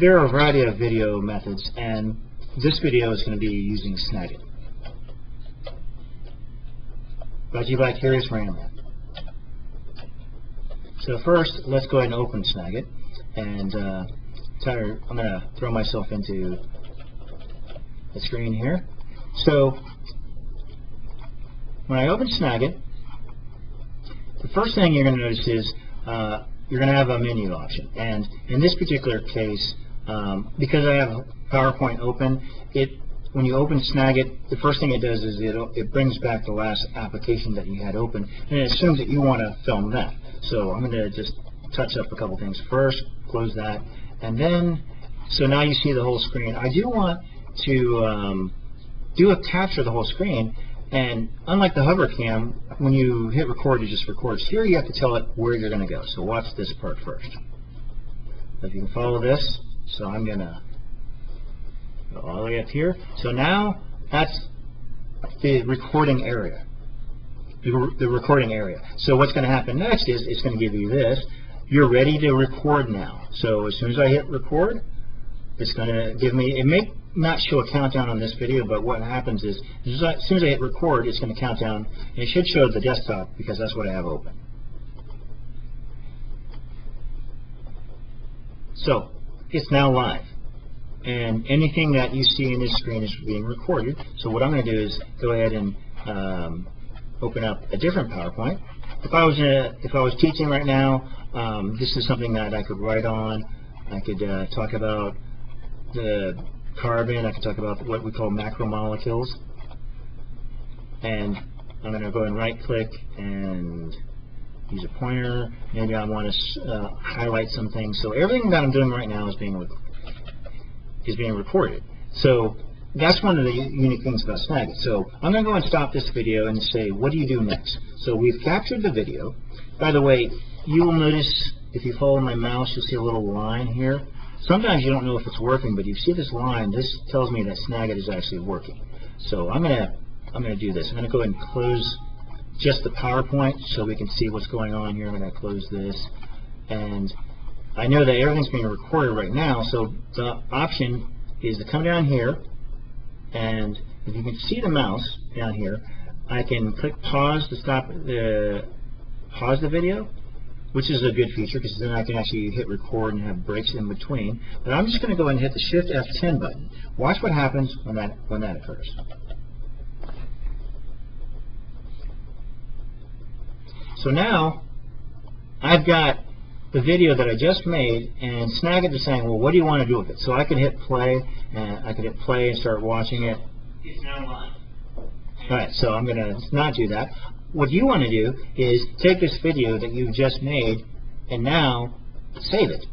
there are a variety of video methods, and this video is going to be using Snag-It. Brought to you by Curious Rambler. So first, let's go ahead and open Snag-It, and I'm going to throw myself into the screen here. So when I open Snag-It, the first thing you're going to notice is you're going to have a menu option, and in this particular case, because I have PowerPoint open, when you open Snag-It, the first thing it does is it brings back the last application that you had open, and it assumes that you want to film that. So I'm going to just touch up a couple things first, close that, and then, so now you see the whole screen. I do want to do a capture of the whole screen, and unlike the hover cam, when you hit record, it just records. Here you have to tell it where you're going to go. So watch this part first. If you can follow this, so I'm going to go all the way up here. So now that's the recording area. The recording area. So what's going to happen next is it's going to give you this. You're ready to record now. So as soon as I hit record, it's going to give me, it may not show a countdown on this video, but what happens is as soon as I hit record, it's going to count down, and it should show the desktop because that's what I have open. So it's now live, and anything that you see in this screen is being recorded. So what I'm going to do is go ahead and open up a different PowerPoint. If I was teaching right now, this is something that I could write on. I could talk about the carbon. I could talk about what we call macromolecules. And I'm going to go and right-click and use a pointer. Maybe I want to highlight some things. So everything that I'm doing right now is being recorded. So that's one of the unique things about Snag-It. So I'm going to go and stop this video and say, what do you do next? So we've captured the video. By the way, you will notice if you follow my mouse, you'll see a little line here. Sometimes you don't know if it's working, but you see this line. This tells me that Snag-It is actually working. So I'm gonna do this. I'm gonna go ahead and close just the PowerPoint so we can see what's going on here. I'm gonna close this, and I know that everything's being recorded right now. So the option is to come down here, and if you can see the mouse down here, I can click pause to pause the video, which is a good feature because then I can actually hit record and have breaks in between. But I'm just going to go ahead and hit the Shift F10 button. Watch what happens when that occurs. So now I've got the video that I just made, and Snag-It is saying, well, what do you want to do with it? So I could hit play, and I could hit play and start watching it. It's now live. All right, so I'm going to not do that. What you want to do is take this video that you've just made and now save it.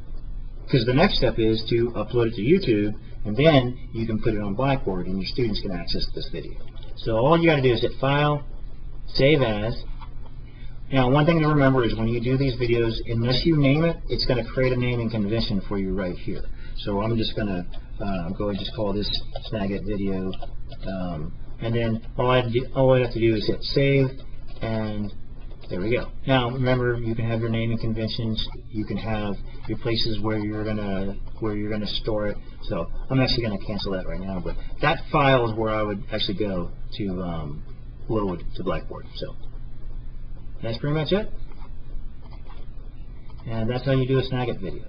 Because the next step is to upload it to YouTube, and then you can put it on Blackboard and your students can access this video. So all you got to do is hit File, Save As. Now one thing to remember is when you do these videos, unless you name it, it's going to create a naming convention for you right here. So I'm just going to go and just call this Snag-It video. And then all I have to do is hit Save. And there we go. Now remember, you can have your naming conventions. You can have your places where you're gonna store it. So I'm actually gonna cancel that right now. But that file is where I would actually go to load to Blackboard. So that's pretty much it. And that's how you do a Snag-It video.